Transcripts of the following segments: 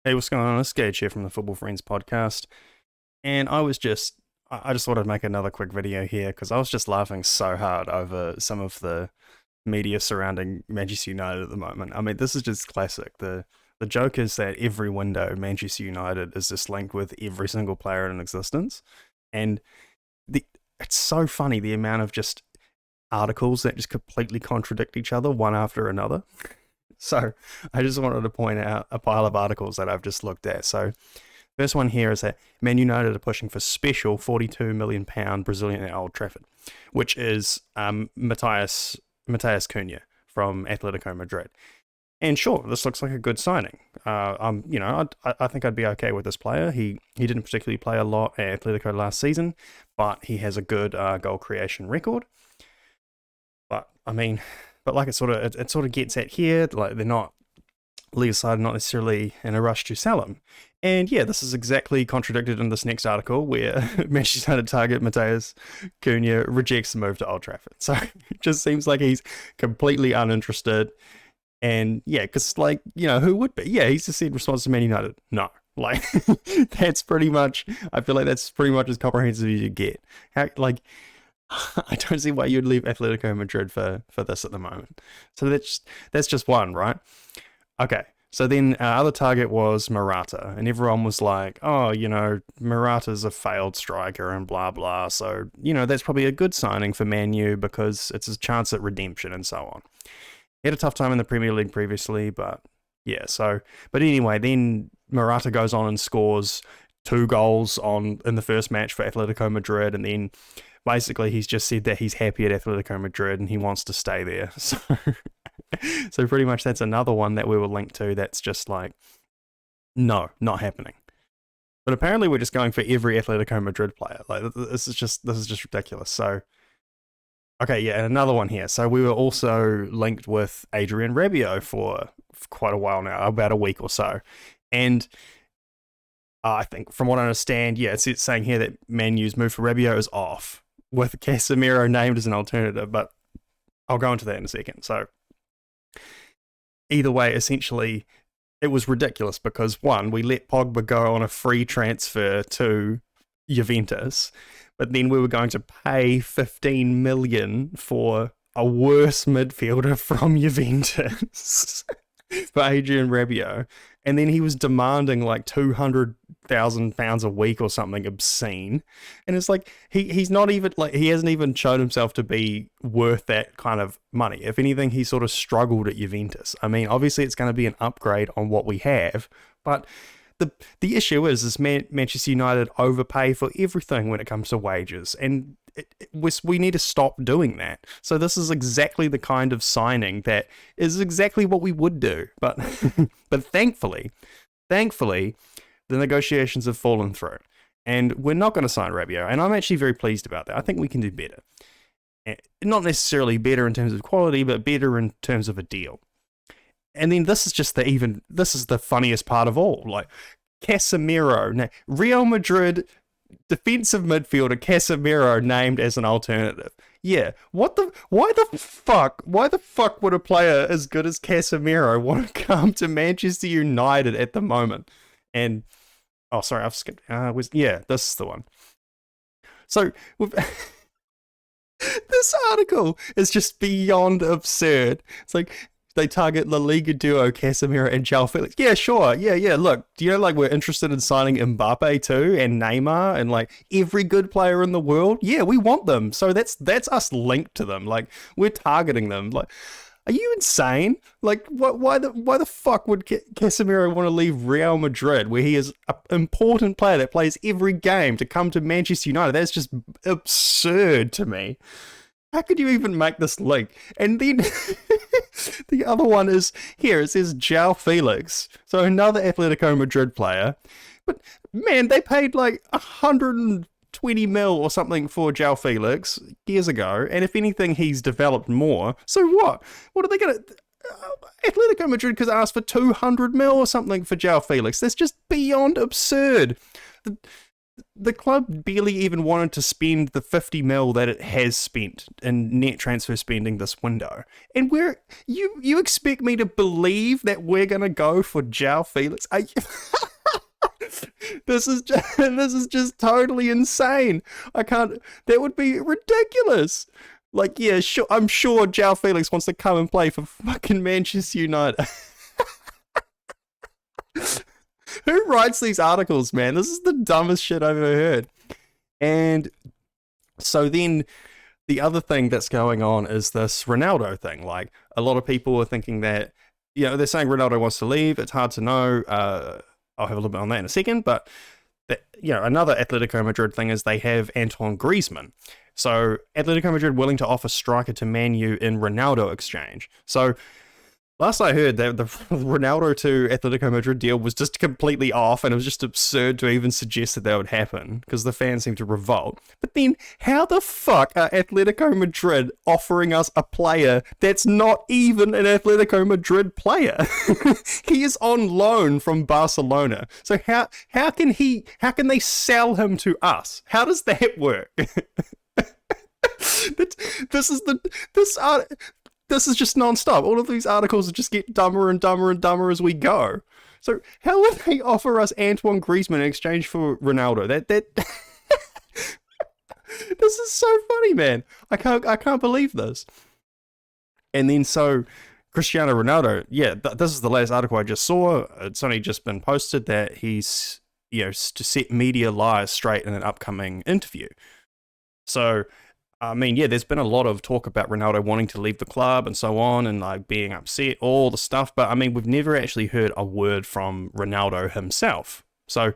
Hey, what's going on? It's Gage here from the Football Friends podcast. And I just thought I'd make another quick video here because I was just laughing so hard over some of the media surrounding Manchester United at the moment. I mean, this is just classic. The joke is that every window, Manchester United is just linked with every single player in existence. And the it's so funny the amount of just articles that just completely contradict each other one after another. So I just wanted to point out a pile of articles that I've just looked at. So first one here is that Man United are pushing for special £42 million Brazilian at Old Trafford, which is Matheus Cunha from Atletico Madrid. And sure, this looks like a good signing. I think I'd be okay with this player. He didn't particularly play a lot at Atletico last season, but he has a good goal creation record. But I mean, but like it sort of gets at here, like they're not League side not necessarily in a rush to sell him. And yeah, this is exactly contradicted in this next article where Manchester United target Matheus Cunha rejects the move to Old Trafford. So it just seems like he's completely uninterested. And yeah, because like, who would be? Yeah, he's just said response to Man United. No. Like that's pretty much I feel like that's pretty much as comprehensive as you get. I don't see why you'd leave Atletico Madrid for this at the moment. So that's just one, right? Okay. So then our other target was Morata, and everyone was like, "Oh, Morata's a failed striker and blah blah." So that's probably a good signing for Man U because it's a chance at redemption and so on. He had a tough time in the Premier League previously, but yeah. But anyway, then Morata goes on and scores two goals in the first match for Atletico Madrid, and then basically he's just said that he's happy at Atletico Madrid and he wants to stay there. So pretty much that's another one that we were linked to that's just like, no, not happening. But apparently we're just going for every Atletico Madrid player. Like this is just ridiculous. So okay, yeah, and another one here. So we were also linked with Adrian Rabiot for quite a while now, about a week or so. And I think from what I understand, yeah, it's saying here that Man U's move for Rabiot is off, with Casemiro named as an alternative, but I'll go into that in a second. So either way, essentially, it was ridiculous because one, we let Pogba go on a free transfer to Juventus, but then we were going to pay 15 million for a worse midfielder from Juventus for Adrian Rabiot, and then he was demanding like £200,000 a week or something obscene, and it's like he's not even like he hasn't even shown himself to be worth that kind of money. If anything, he sort of struggled at Juventus. I mean, obviously it's going to be an upgrade on what we have, but the issue is Manchester United overpay for everything when it comes to wages, and we need to stop doing that. So this is exactly the kind of signing that is exactly what we would do. But but thankfully, the negotiations have fallen through, and we're not going to sign Rabiot. And I'm actually very pleased about that. I think we can do better. Not necessarily better in terms of quality, but better in terms of a deal. And then this is the funniest part of all. Like Casemiro, Real Madrid defensive midfielder Casemiro named as an alternative. Yeah, why the fuck would a player as good as Casemiro want to come to Manchester United at the moment? And oh, sorry, I've skipped. This is the one. So this article is just beyond absurd. It's like they target La Liga duo Casemiro and João Felix. Yeah, sure. Yeah. Look, do you know like we're interested in signing Mbappe too and Neymar and like every good player in the world? Yeah, we want them. So that's us linked to them. Like we're targeting them. Like, are you insane? Like, why the fuck would Casemiro want to leave Real Madrid, where he is an important player that plays every game, to come to Manchester United? That's just absurd to me. How could you even make this link? And then the other one is here. It says João Felix, so another Atletico Madrid player. But man, they paid like 120 mil or something for João Felix years ago, and if anything, he's developed more. So what? What are they going to? Atletico Madrid could ask for 200 mil or something for João Felix. That's just beyond absurd. the club barely even wanted to spend the 50 mil that it has spent in net transfer spending this window. And you expect me to believe that we're going to go for João Felix? This is just totally insane. I can't. That would be ridiculous. Like, yeah, sure. I'm sure João Felix wants to come and play for fucking Manchester United. Who writes these articles, man? This is the dumbest shit I've ever heard. And so then the other thing that's going on is this Ronaldo thing. Like, a lot of people are thinking that, they're saying Ronaldo wants to leave. It's hard to know. I'll have a little bit on that in a second. But, another Atletico Madrid thing is they have Antoine Griezmann. So Atletico Madrid willing to offer striker to Man U in Ronaldo exchange. So last I heard, that the Ronaldo to Atletico Madrid deal was just completely off, and it was just absurd to even suggest that would happen because the fans seem to revolt. But then, how the fuck are Atletico Madrid offering us a player that's not even an Atletico Madrid player? He is on loan from Barcelona. So how can they sell him to us? How does that work? This is just non-stop. All of these articles just get dumber and dumber and dumber as we go. So how would they offer us Antoine Griezmann in exchange for Ronaldo? That this is so funny, man. I can't believe this. And then so Cristiano Ronaldo, this is the latest article I just saw. It's only just been posted that he's to set media lies straight in an upcoming interview. So, I mean, there's been a lot of talk about Ronaldo wanting to leave the club and so on, and like being upset, all the stuff. But I mean, we've never actually heard a word from Ronaldo himself. So,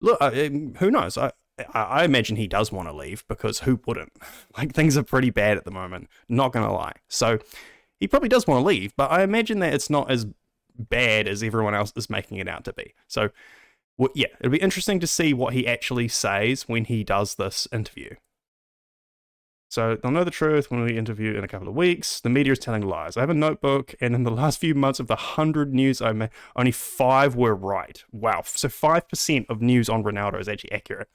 look, who knows? I imagine he does want to leave, because who wouldn't? Like, things are pretty bad at the moment, not gonna lie. So he probably does want to leave, but I imagine that it's not as bad as everyone else is making it out to be. So, it'll be interesting to see what he actually says when he does this interview. So they'll know the truth when we interview in a couple of weeks. The media is telling lies. I have a notebook, and in the last few months of the 100 news I made, only 5 were right. Wow. So 5% of news on Ronaldo is actually accurate.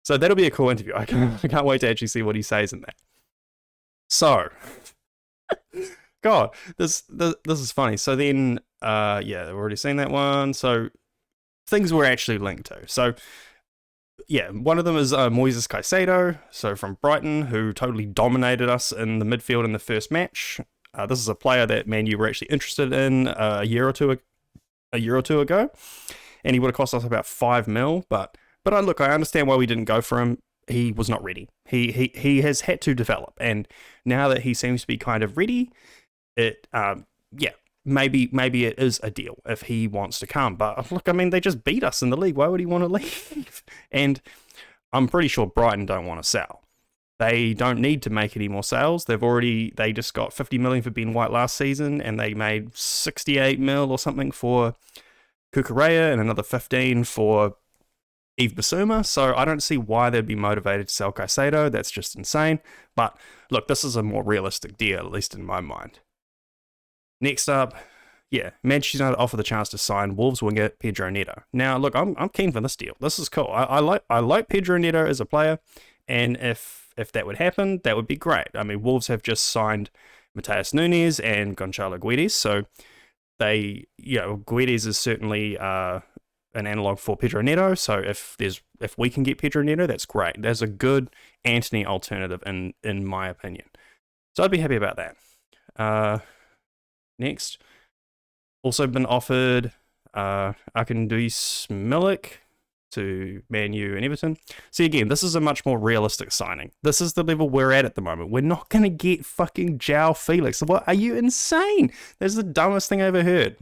So that'll be a cool interview. I can't wait to actually see what he says in that. So, God, this is funny. So then, we've already seen that one. So things we're actually linked to. So, one of them is Moises Caicedo, so from Brighton, who totally dominated us in the midfield in the first match. This is a player that Man U were actually interested in a year or two ago, and he would have cost us about 5 mil. But I understand why we didn't go for him. He was not ready. He has had to develop, and now that he seems to be kind of ready, maybe it is a deal if he wants to come. But look, I mean, they just beat us in the league. Why would he want to leave? And I'm pretty sure Brighton don't want to sell. They don't need to make any more sales. They just got 50 million for Ben White last season, and they made 68 mil or something for Cucurella and another 15 for Yves Bissouma. So I don't see why they'd be motivated to sell Caicedo. That's just insane. But look, this is a more realistic deal, at least in my mind. Next up, Manchester United offer the chance to sign Wolves winger Pedro Neto. Now, look, I'm keen for this deal. This is cool. I like Pedro Neto as a player, and if that would happen, that would be great. I mean, Wolves have just signed Mateus Nunes and Gonçalo Guedes, so Guedes is certainly an analog for Pedro Neto. So if we can get Pedro Neto, that's great. There's a good Antony alternative in my opinion. So I'd be happy about that. Next, also been offered Arkadiusz Milik to Man U and Everton. See, again, this is a much more realistic signing. This is the level we're at the moment. We're not going to get fucking João Felix. What, are you insane? That's the dumbest thing I ever heard.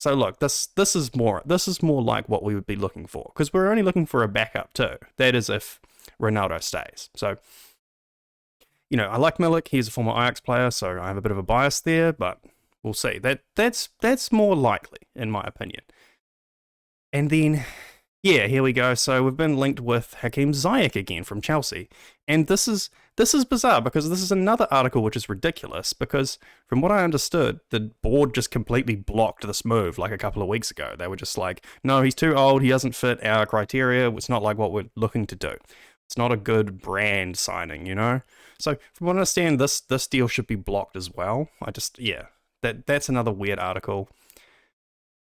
So look, this is more like what we would be looking for, because we're only looking for a backup too. That is if Ronaldo stays. So, I like Milik. He's a former Ajax player, so I have a bit of a bias there, but we'll see. That's more likely, in my opinion. And then Yeah, here we go. So we've been linked with Hakeem Ziyech again from Chelsea, and this is bizarre because this is another article which is ridiculous because from what I understood, the board just completely blocked this move like a couple of weeks ago. They were just like, "No, he's too old. He doesn't fit our criteria. It's not like what we're looking to do. It's not a good brand signing, you know." So from what I understand, this deal should be blocked as well. Yeah, that's another weird article.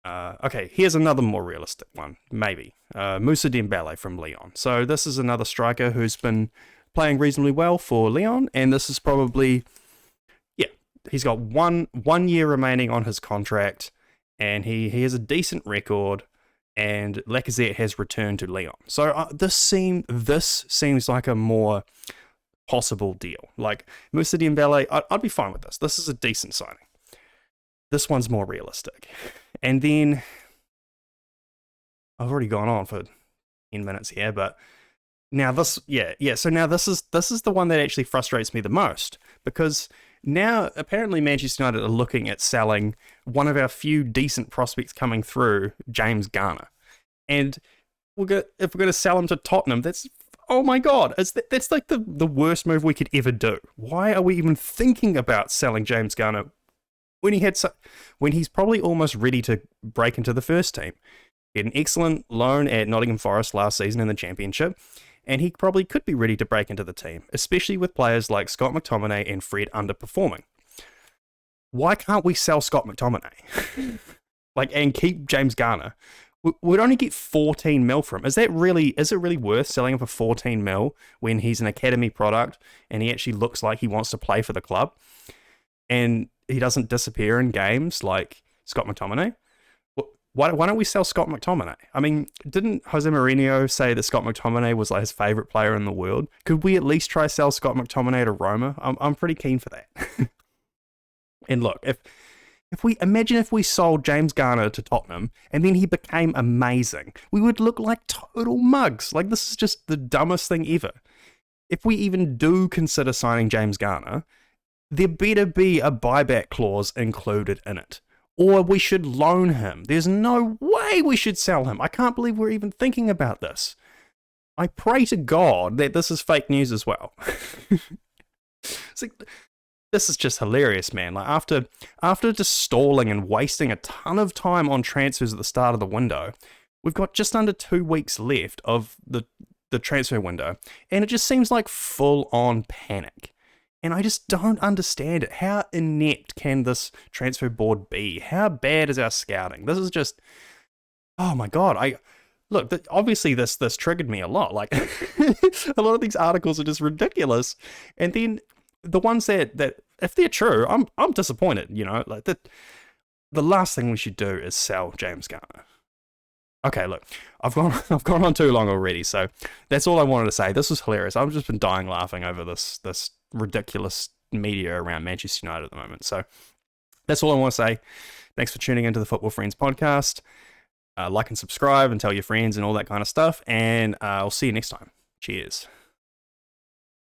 Okay, here's another more realistic one, maybe. Moussa Dembele from Lyon. So this is another striker who's been playing reasonably well for Lyon, and this is probably, yeah, he's got one year remaining on his contract, and he has a decent record, and Lacazette has returned to Lyon. So this seems like a more possible deal. Like Moussa Dembele, I'd be fine with this. This is a decent signing. This one's more realistic. And then I've already gone on for 10 minutes here, but now this, yeah. So now this is the one that actually frustrates me the most because now apparently Manchester United are looking at selling one of our few decent prospects coming through, James Garner, and if we're going to sell him to Tottenham, that's, oh my god, that's like the worst move we could ever do. Why are we even thinking about selling James Garner when when he's probably almost ready to break into the first team? He had an excellent loan at Nottingham Forest last season in the Championship, and he probably could be ready to break into the team, especially with players like Scott McTominay and Fred underperforming. Why can't we sell Scott McTominay? And keep James Garner? We'd only get 14 mil from him. Is it really worth selling him for 14 mil when he's an academy product and he actually looks like he wants to play for the club? And he doesn't disappear in games like Scott McTominay? Why don't we sell Scott McTominay? I mean, didn't Jose Mourinho say that Scott McTominay was like his favourite player in the world? Could we at least try sell Scott McTominay to Roma? I'm pretty keen for that. And look, if we sold James Garner to Tottenham and then he became amazing, we would look like total mugs. Like, this is just the dumbest thing ever. If we even do consider signing James Garner, there better be a buyback clause included in it. Or we should loan him. There's no way we should sell him. I can't believe we're even thinking about this. I pray to God that this is fake news as well. It's like, this is just hilarious, man. Like after just stalling and wasting a ton of time on transfers at the start of the window, we've got just under 2 weeks left of the transfer window, and it just seems like full-on panic. And I just don't understand it. How inept can this transfer board be? How bad is our scouting? This is just, oh my god. Obviously this triggered me a lot. Like a lot of these articles are just ridiculous, and then the ones that if they're true, I'm disappointed. You know, like the last thing we should do is sell James Garner. Okay, look, I've gone on too long already, so that's all I wanted to say. This was hilarious. I've just been dying laughing over this ridiculous media around Manchester United at the moment. So that's all I want to say. Thanks for tuning into the Football Friends podcast. Like and subscribe and tell your friends and all that kind of stuff. And I'll see you next time. Cheers.